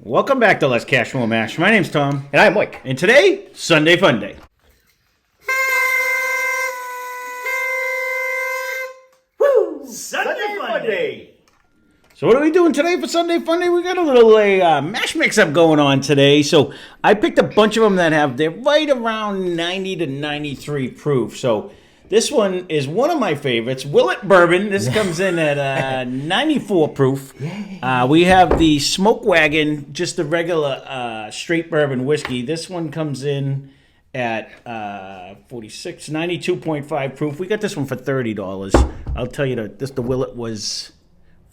Welcome back to Lesscashmoremash. My name's Tom. And I'm Mike. And today, Sunday Funday. Woo! Sunday Funday! So what are we doing today for Sunday Funday? We got a little mash mix-up going on today. So I picked a bunch of them they're right around 90 to 93 proof. So this one is one of my favorites, Willett Bourbon. This comes in at 94 proof. We have the Smokewagon, just the regular straight bourbon whiskey. This one comes in at 46, 92.5 proof. We got this one for $30. I'll tell you that the Willett was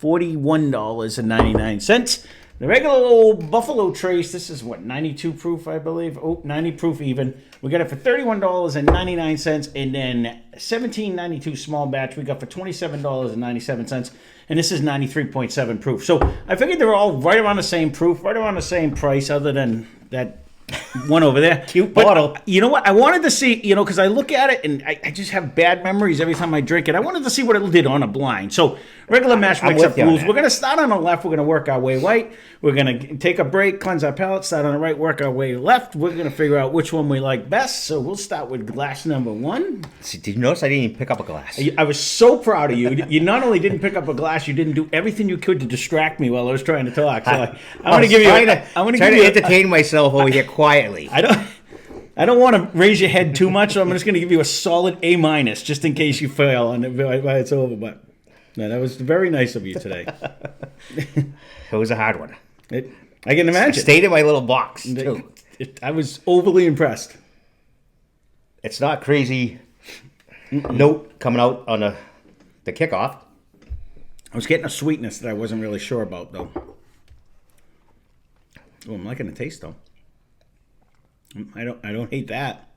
$41.99. The regular old Buffalo Trace, this is what, 92 proof, I believe? Oh, 90 proof even. We got it for $31.99, and then $17.92 small batch we got for $27.97, and this is 93.7 proof. So I figured they're all right around the same proof, right around the same price, other than that one over there. Cute bottle. You know what? I wanted to see, because I look at it and I just have bad memories every time I drink it. I wanted to see what it did on a blind. So regular mash mix-up rules. We're going to start on the left. We're going to work our way right. We're going to take a break, cleanse our palate, start on the right, work our way left. We're going to figure out which one we like best. So we'll start with glass number one. See, did you notice I didn't even pick up a glass? I was so proud of you. You not only didn't pick up a glass, you didn't do everything you could to distract me while I was trying to talk. So I'm going to give you. I'm going to entertain myself over here quietly. I don't want to raise your head too much, so I'm just going to give you a solid A- just in case you fail and it's over. But no, that was very nice of you today. It was a hard one. I can imagine. Stayed in my little box, too. I was overly impressed. It's not crazy note coming out on the kickoff. I was getting a sweetness that I wasn't really sure about, though. Oh, I'm liking the taste, though. I don't hate that.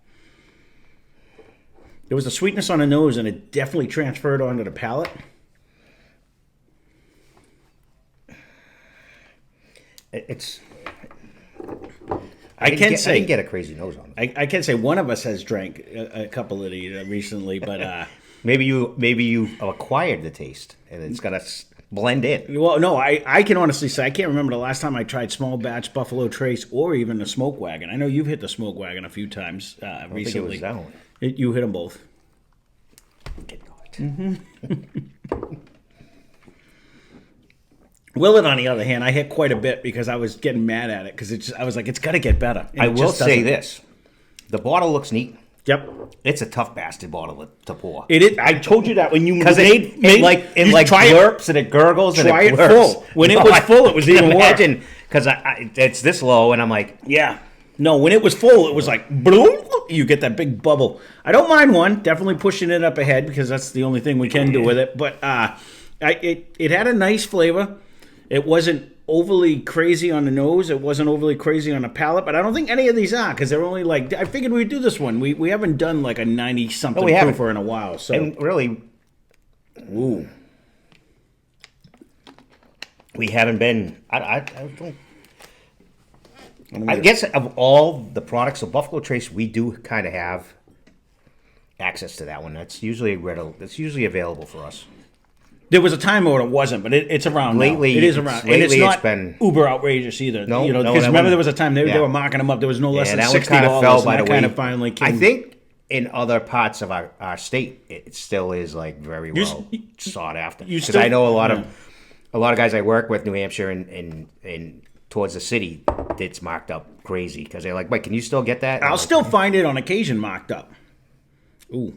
There was a sweetness on the nose, and it definitely transferred onto the palate. I didn't get a crazy nose on it. I can say one of us has drank a couple of these recently, but maybe you acquired the taste, and it's gonna blend in. Well, no, I can honestly say I can't remember the last time I tried small batch Buffalo Trace or even the Smokewagon. I know you've hit the Smokewagon a few times recently. Think it was that one. You hit them both. Did not. Mm-hmm. Willett, on the other hand, I hit quite a bit because I was getting mad at it because I was like, it's got to get better. I will say this: the bottle looks neat. Yep, it's a tough bastard bottle to pour. It is. I told you that when you made blurps and it gurgles and try it it full. When it was full, it was even worse. Because it's this low, and I'm like, yeah. No, when it was full, it was like, bloom, you get that big bubble. I don't mind one. Definitely pushing it up ahead because that's the only thing we can do with it. But it had a nice flavor. It wasn't overly crazy on the nose. It wasn't overly crazy on the palate. But I don't think any of these are because they're only like, I figured we'd do this one. We haven't done like a 90-something proofer in a while. So. And really, ooh. We haven't been, I guess of all the products of Buffalo Trace, we do kind of have access to that one. That's usually available for us. There was a time where it wasn't, but it's around lately. Now. It is around. Lately, and it's not been uber outrageous either. No, because remember there was a time they were marking them up. There was no less than $60. Kind of fell by the way. Kind of finally came. I think in other parts of our state, it still is like very well sought after. Because I know a lot of guys I work with, New Hampshire and towards the city, it's marked up crazy because they're like, Mike, can you still get that? I'll still find it on occasion marked up. Ooh,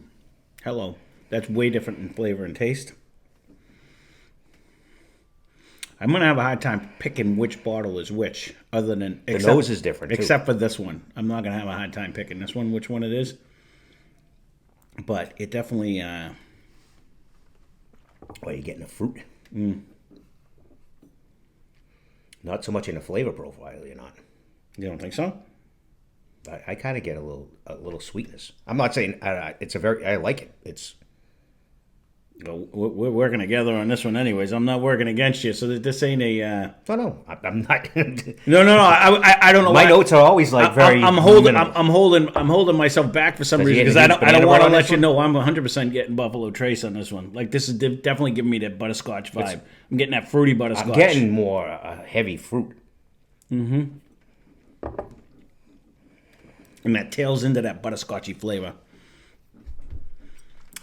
hello. That's way different in flavor and taste. I'm going to have a hard time picking which bottle is which, other than... The nose is different, too. Except for this one. I'm not going to have a hard time picking this one, which one it is. But it definitely... Well, you're getting the fruit. Not so much in the flavor profile, you're not. You don't think so? I kind of get a little sweetness. I'm not saying... I like it. It's... We're working together on this one anyways. I'm not working against you, so this ain't a... No, I'm not... No, I don't know My notes are always like very... I'm holding myself back for some reason because I don't want to let you know I'm 100% getting Buffalo Trace on this one. Like, this is definitely giving me that butterscotch vibe. I'm getting that fruity butterscotch. I'm getting more heavy fruit. And that tails into that butterscotchy flavor.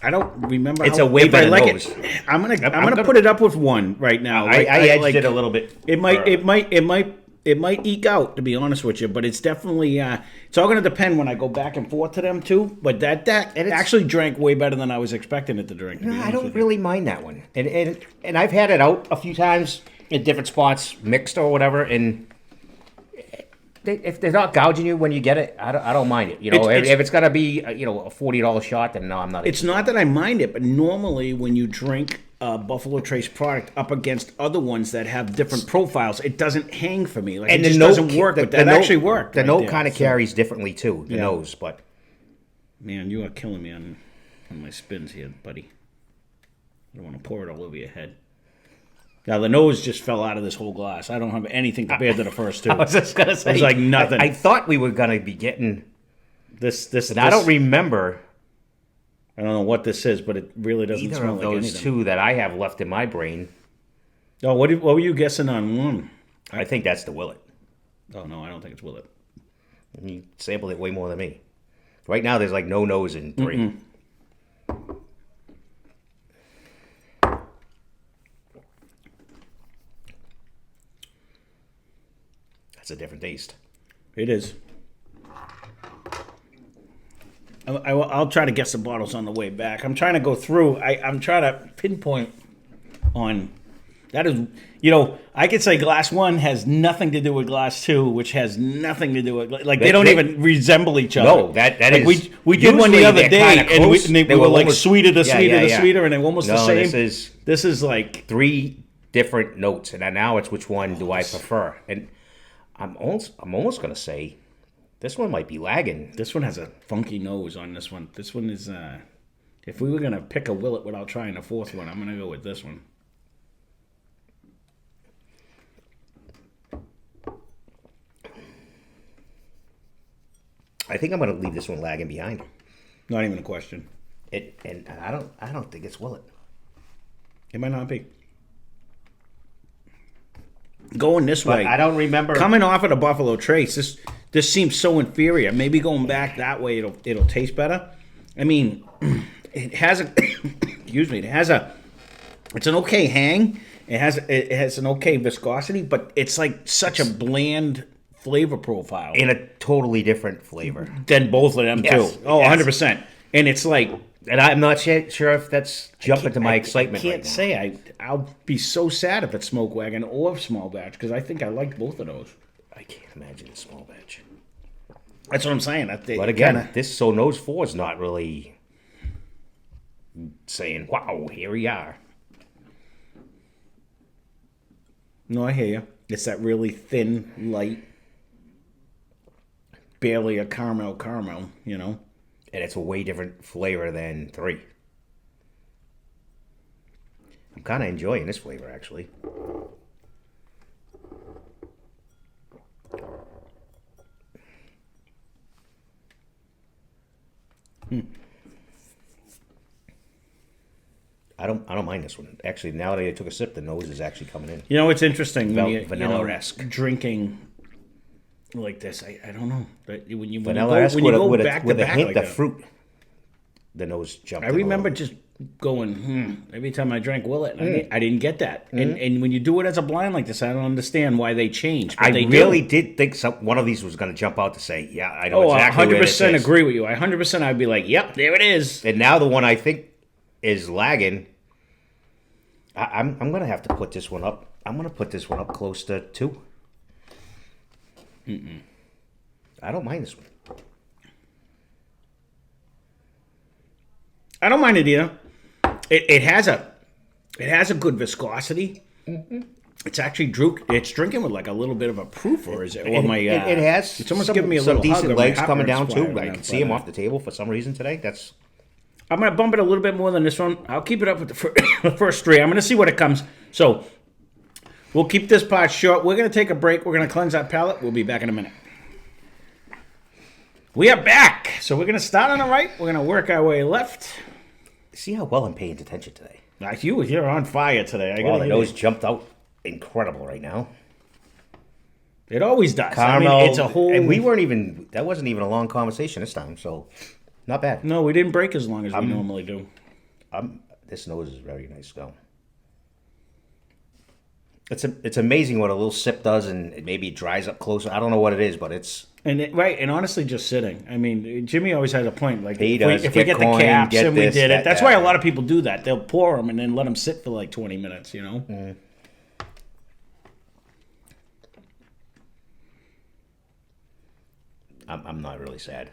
I don't remember. It's a way better nose. I'm gonna put it up with 1 right now. I edged it a little bit. It might eke out, to be honest with you, but it's definitely. It's all gonna depend when I go back and forth to them too. But that actually drank way better than I was expecting it to drink. No, I don't really mind that one, and I've had it out a few times in different spots, mixed or whatever, and. If they're not gouging you when you get it, I don't mind it. You know, if it's got to be a $40 shot, then no, I'm not. It's not that I mind it, but normally when you drink a Buffalo Trace product up against other ones that have different profiles, it doesn't hang for me. Like, and it just doesn't work. But that actually worked. The note kind of carries differently too. The nose, but man, you are killing me on my spins here, buddy. I don't want to pour it all over your head. Now, the nose just fell out of this whole glass. I don't have anything compared to the first two. I was just going to say. It was like nothing. I thought we were going to be getting this. I don't remember. I don't know what this is, but it really doesn't smell like anything. Either of those two that I have left in my brain. Oh, what were you guessing on one? I think that's the Willett. Oh, no, I don't think it's Willett. You sampled it way more than me. Right now, there's like no nose in 3. Mm-mm. A different taste. It is. I'll try to guess the bottles on the way back. I'm trying to go through. I'm trying to pinpoint on that is, I could say glass 1 has nothing to do with glass 2, which has nothing to do with, like, they don't even resemble each other. No, that like is. We did one the other day, and they were like sweeter, the sweeter, and they're almost the same. This is like 3 different notes, and now it's which one do I prefer? And I'm almost going to say this one might be lagging. This one has a funky nose on this one. This one is, if we were going to pick a Willett without trying a 4th one, I'm going to go with this one. I think I'm going to leave this one lagging behind. Not even a question. And I don't think it's Willett. It might not be. Going this way. I don't remember coming off of the Buffalo Trace. This seems so inferior. Maybe going back that way, it'll taste better. I mean, it has a excuse me. It's an okay hang. It has an okay viscosity, but it's like such a bland flavor profile. In a totally different flavor than both of them too. Oh, 100%. And it's like. And I'm not sure if that's jumping to my excitement. I can't say. I'll be so sad if it's Smokewagon or Small Batch because I think I like both of those. I can't imagine a Small Batch. That's what I'm saying. But again, this nose 4 is not really saying, "Wow, here we are." No, I hear you. It's that really thin, light, barely a caramel, And it's a way different flavor than 3. I'm kind of enjoying this flavor, actually. I don't mind this one. Actually, now that I took a sip, the nose is actually coming in. It's interesting vanilla-esque. Drinking like this. I don't know. When you vanilla-esque go back with to a back hint like of fruit. The nose jumped. I remember just going, every time I drank Willett. I didn't get that. And when you do it as a blind like this, I don't understand why they change. But I really did think one of these was going to jump out to say, yeah, I know exactly what it is. 100% agree with you. 100% I'd be like, yep, there it is. And now the one I think is lagging, I'm going to have to put this one up. I'm going to put this one up close to 2. I don't mind this one. I don't mind it either. It has a good viscosity. It's actually it's drinking with like a little bit of a proof, or is it? Or it has. It's almost giving me a little decent hug legs coming down too. I can see them off the table for some reason today. I'm gonna bump it a little bit more than this one. I'll keep it up with the first 3. I'm gonna see what it comes. So we'll keep this part short. We're gonna take a break. We're gonna cleanse that palate. We'll be back in a minute. We are back. So we're gonna start on the right. We're gonna work our way left. See how well I'm paying attention today. You're on fire today. The nose jumped out incredible right now. It always does. Caramel. I mean, it's a whole. And that wasn't even a long conversation this time, so not bad. No, we didn't break as long as we normally do. This nose is very nice, though. It's amazing what a little sip does, and maybe it dries up closer. I don't know what it is, but it's... And honestly, just sitting. I mean, Jimmy always has a point. Like, if we get coin, the caps and we did it, that's that. why a lot of people do that. They'll pour them and then let them sit for like 20 minutes, you know? Mm. I'm not really sad.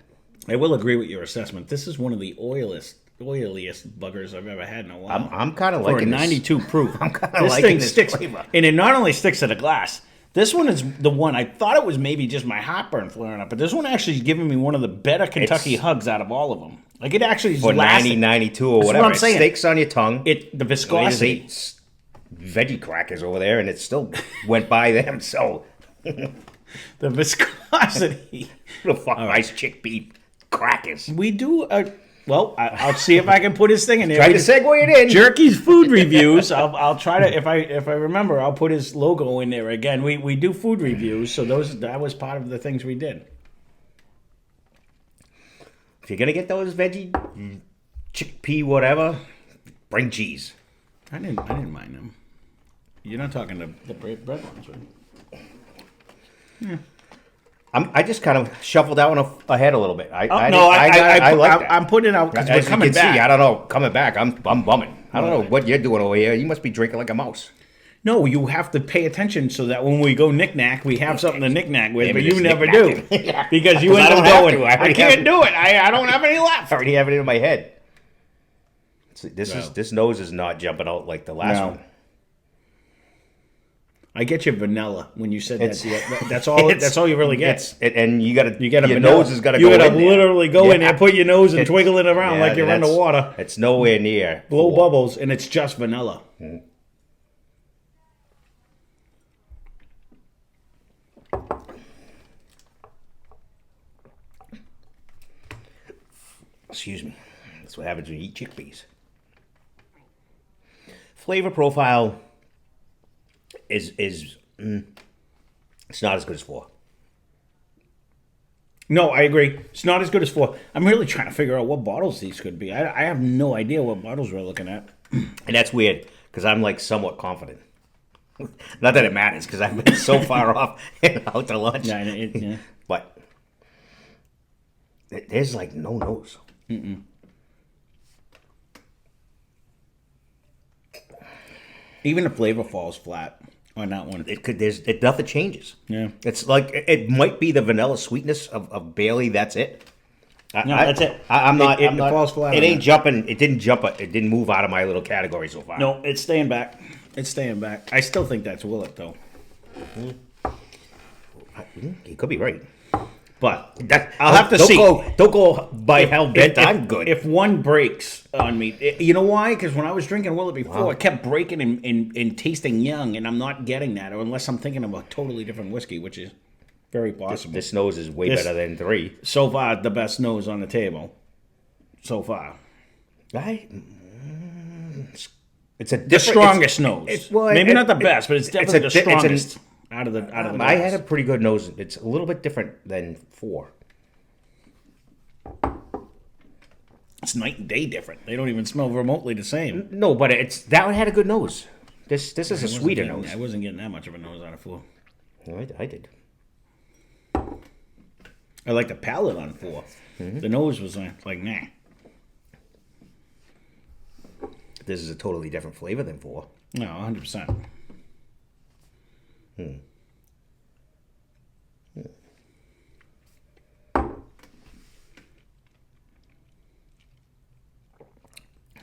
I will agree with your assessment. This is one of the oiliest buggers I've ever had in a while. I'm kind of liking this. 92 proof. I'm kind of liking this sticks, flavor. and it not only sticks to the glass. This one is the one, I thought it was maybe just my heartburn flaring up, but this one actually is giving me one of the better Kentucky hugs out of all of them. Like, it actually is for 90, 92 or whatever. What I'm saying. It sticks on your tongue. The viscosity. There's 8 veggie crackers over there, and it still went by them, so... The viscosity. The fuck nice chickpea crackers. We do I'll see if I can put his thing in there. Try to segue it in. Jerky's food reviews. I'll try to if I remember, I'll put his logo in there again. We do food reviews, so that was part of the things we did. If you're gonna get those veggie chickpea whatever, bring cheese. I didn't mind them. You're not talking the bread ones, right? Yeah. I just kind of shuffled that one ahead a little bit. I like that. I'm putting it out because we're coming back. See, I don't know. Coming back, I'm bumming. I don't know what you're doing over here. You must be drinking like a mouse. No, you have to pay attention so that when we go knick-knack, we have something to knick-knack with, but you never do. Because you end up going, I can't do it. I don't have any left. I already have it in my head. This nose is not jumping out like the last one. I get you vanilla when you said that. That's all you really get. And you got your vanilla. Nose has got to go in You got there. to literally go in there, put your nose and twiggle it around like you're underwater. It's nowhere near. Blow bubbles, and it's just vanilla. Mm. Excuse me. That's what happens when you eat chickpeas. Flavor profile is it's not as good as 4. No, I agree. It's not as good as 4. I'm really trying to figure out what bottles these could be. I have no idea what bottles we're looking at. And that's weird because I'm like somewhat confident. Not that it matters because I've been so far off and out to lunch. Yeah. But there's like no nose. Mm-mm. Even the flavor falls flat on that one. Nothing changes. Yeah. It's like it might be the vanilla sweetness of Bailey. That's it. That's it. I'm not. It falls flat. It ain't jumping. It didn't jump. It didn't move out of my little category so far. No, it's staying back. It's staying back. I still think that's Willett though. You could be right. But I'll have to see. Don't go by hell bent. I'm good. If one breaks on me, you know why? Because when I was drinking Willett before, it kept breaking and tasting young, and I'm not getting that, or unless I'm thinking of a totally different whiskey, which is very possible. This nose is way better than 3. So far, the best nose on the table. So far, it's the strongest nose. Maybe not the best, but it's definitely the strongest. Out of the glass. I had a pretty good nose. It's a little bit different than 4. It's night and day different. They don't even smell remotely the same. No, but that one had a good nose. This is a sweeter nose. I wasn't getting that much of a nose out of 4. No, I did. I like the palate on 4. Mm-hmm. The nose was like nah. This is a totally different flavor than 4. No, 100%.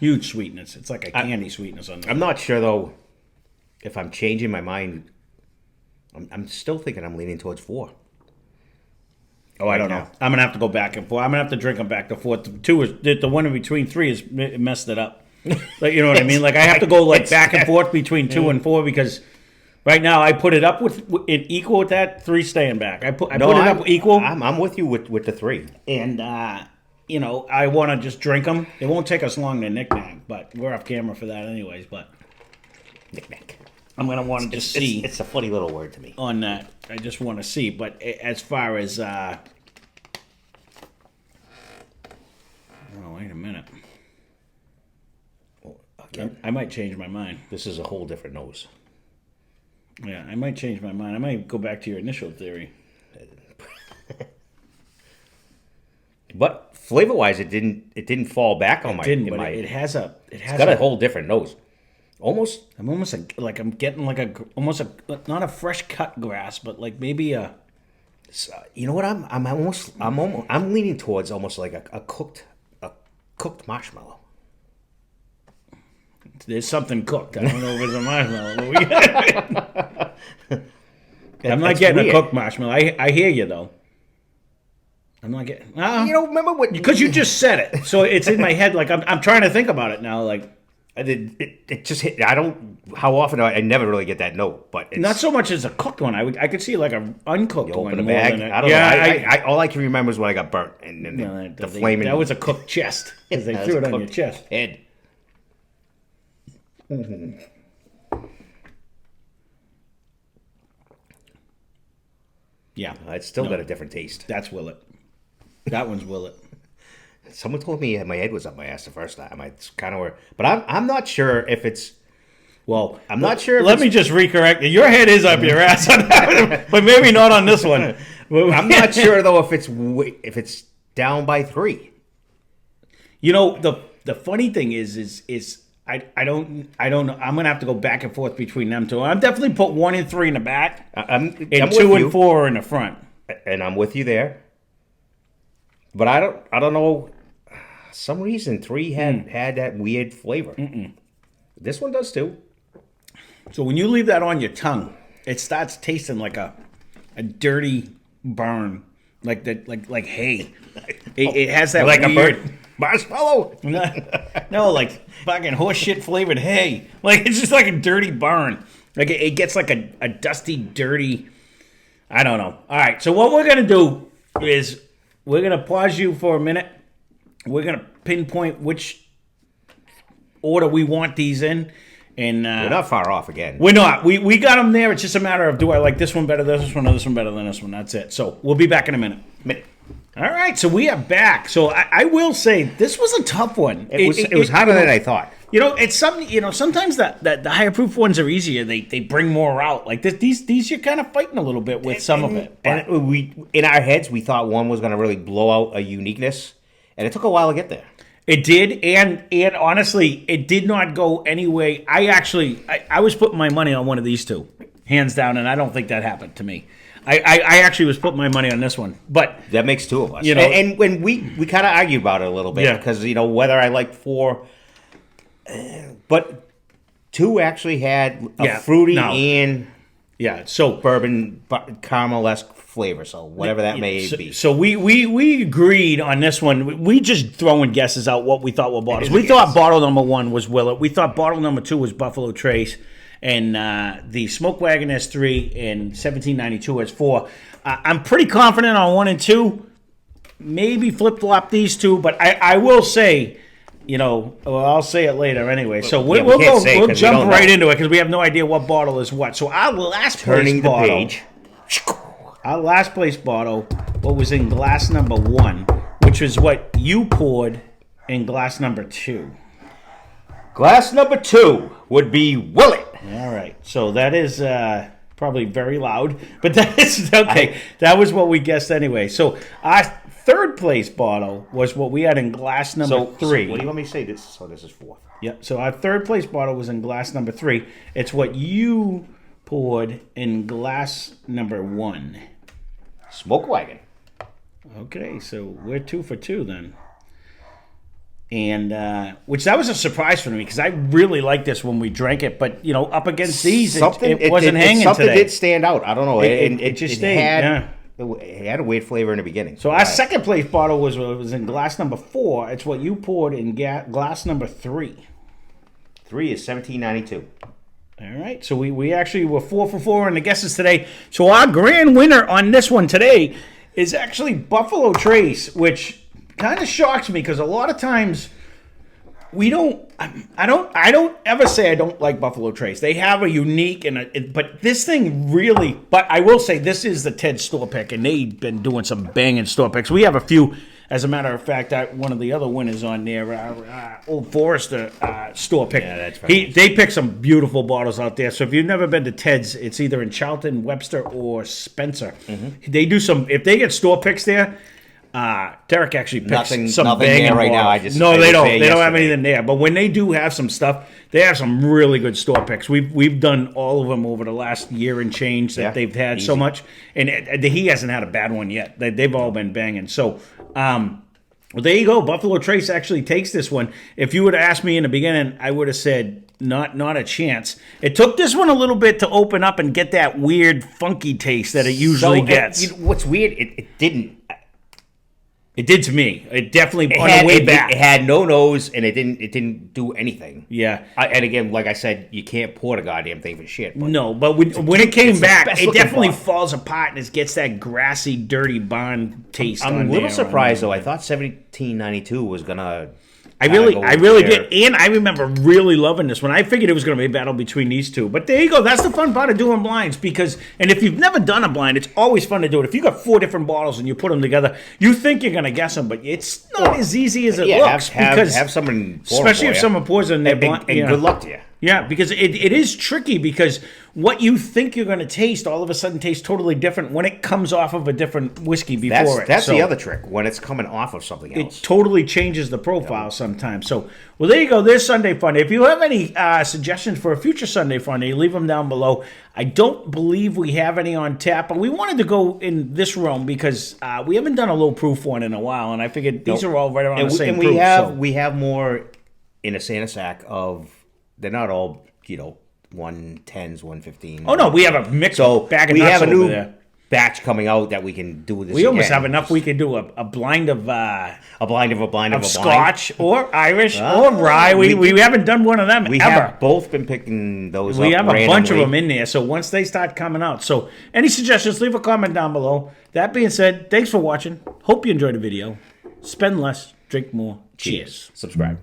Huge sweetness. It's like a candy sweetness on there. I'm not sure though if I'm changing my mind. I'm still thinking I'm leaning towards 4. Oh, I don't know. I'm gonna have to go back and forth. I'm gonna have to drink them back to 4. 2 is the one in between 3 is messed it up. Like, you know what I mean? Like I have to go like back and forth between 2 and 4 because right now I put it up with equal with that. 3 staying back. I put it up equal. I'm with you with the 3. And I want to just drink them. It won't take us long to knick-knack, but we're off camera for that anyways. But knick-knack. I'm going to want to just see. It's a funny little word to me. On that, I just want to see. But as far as... oh, wait a minute. Well, again, I might change my mind. this is a whole different nose. Yeah, I might change my mind. I might go back to your initial theory. But flavor-wise, it didn't fall back on my. It has a. It's got a whole different nose. Almost. I'm almost like I'm getting like almost not a fresh cut grass, but like maybe a. You know what? I'm leaning towards almost like a cooked marshmallow. There's something cooked. I don't know if it's a marshmallow. I'm not getting weird. A cooked marshmallow. I hear you though. I'm not getting. Remember what? Because you just said it, so it's in my head. Like I'm trying to think about it now. Like it just hit. I don't. How often I never really get that note, but it's, not so much as a cooked one. I could see like an uncooked you open one. A bag. I don't know. All I can remember is when I got burnt and the flaming. That was a cooked chest because they threw it on your chest. Head. Mm-hmm. Yeah, it's still got a different taste. That's Willett. That one's Willett. Someone told me my head was up my ass the first time. It's kind of but I'm not sure if it's. Well, I'm not sure. Let me just recorrect you. Your head is up your ass on that, but maybe not on this one. I'm not sure though if it's down by 3. The funny thing is I don't know. I'm gonna have to go back and forth between them two. I'm definitely put 1 and 3 in the back, and 2 and 4 in the front. And I'm with you there. But I don't know. Some reason 3 had that weird flavor. This one does too. So when you leave that on your tongue, it starts tasting like a dirty burn, like hay. It has that like weird, a burnt marshmallow. No, like fucking horse shit flavored hay. Like it's just like a dirty burn. Like it gets like a dusty, dirty. I don't know. All right. So what we're gonna do is we're gonna pause you for a minute. We're gonna pinpoint which order we want these in. And we're not far off again. We're not. We got them there. It's just a matter of do I like this one better than this one, or this one better than this one. That's it. So we'll be back in a minute. All right. So we are back. So I will say this was a tough one. It was harder than I thought. It's something. Sometimes the higher proof ones are easier. They bring more out. Like these you're kind of fighting a little bit with some of it. And we in our heads we thought one was going to really blow out a uniqueness, and it took a while to get there. It did, and honestly, it did not go any way. I was putting my money on one of these two, hands down, and I don't think that happened to me. I actually was putting my money on this one, but that makes 2 of us. And when we kind of argued about it a little bit because whether I liked 4, but 2 actually had a fruity and so bourbon caramel-esque flavor, so whatever that may be. So we agreed on this one. We just throwing guesses out what we thought were bottles. We thought bottle number 1 was Willett. We thought bottle number 2 was Buffalo Trace, and the Smokewagon has 3 and 1792 has 4. I'm pretty confident on 1 and 2. Maybe flip flop these 2, but I will say. I'll say it later anyway. So we'll jump right into it because we have no idea what bottle is what. So our last place bottle. Our last place bottle, what was in glass number 1, which was what you poured in glass number 2. Glass number 2 would be Willett. All right. So that is probably very loud, but that is okay. That was what we guessed anyway. So our third place bottle was what we had in glass number 3. So what do you want me to say? This is 4th. Yeah. So our third place bottle was in glass number 3. It's what you poured in glass number 1. Smokewagon. Okay, so we're 2 for 2 then. And which that was a surprise for me because I really liked this when we drank it, but up against these, it wasn't hanging something today. Did stand out. I don't know. It just stayed. It had a weird flavor in the beginning. So our second place bottle was in glass number 4. It's what you poured in glass number 3. 3 is 1792. All right, so we actually were 4 for 4 in the guesses today. So our grand winner on this one today is actually Buffalo Trace, which kind of shocks me because a lot of times we don't. I don't ever say I don't like Buffalo Trace. They have a unique but this thing really. But I will say this is the Ted store pick, and they've been doing some banging store picks. We have a few. As a matter of fact, one of the other winners on there, Old Forester store pick. Yeah, that's right. They pick some beautiful bottles out there. So if you've never been to Ted's, it's either in Charlton, Webster, or Spencer. Mm-hmm. They do some. If they get store picks there. Derek actually picks some banging right now. They don't. They don't have anything there. But when they do have some stuff, they have some really good store picks. We've done all of them over the last year and change that they've had so much, and he hasn't had a bad one yet. They've all been banging. So, well, there you go. Buffalo Trace actually takes this one. If you would have asked me in the beginning, I would have said not a chance. It took this one a little bit to open up and get that weird funky taste that it usually gets. What's weird? It didn't. It did to me. It definitely on the way back. It had no nose, and it didn't do anything. Yeah. And again, like I said, you can't pour the goddamn thing for shit. But no, but when it came back, it definitely falls apart and it gets that grassy, dirty barn taste. I'm a little surprised though. I thought 1792 was gonna. I really did, and I remember really loving this one. I figured it was going to be a battle between these two, but there you go. That's the fun part of doing blinds and if you've never done a blind, it's always fun to do it. If you got 4 different bottles and you put them together, you think you're going to guess them, but it's not as easy as it looks. Have someone, especially if someone pours in their blind. And good luck to you. Yeah, because it is tricky because what you think you're going to taste all of a sudden tastes totally different when it comes off of a different whiskey before it. That's the other trick, when it's coming off of something else. It totally changes the profile sometimes. So, well, there you go. There's Sunday Funday. If you have any suggestions for a future Sunday Funday, leave them down below. I don't believe we have any on tap, but we wanted to go in this realm because we haven't done a low proof one in a while, and I figured these are all right around the same proof. And we have more in a Santa sack of... They're not all, 110s, 115s. Oh, no, we have a mix bag of nuts. We have a new batch coming out that we can do this. We almost have enough. We can do a blind of Scotch or Irish or rye. We haven't done one of them we ever. Have both been picking those We up have randomly. A bunch of them in there. So once they start coming out. So any suggestions, leave a comment down below. That being said, thanks for watching. Hope you enjoyed the video. Spend less, drink more. Cheers. Subscribe.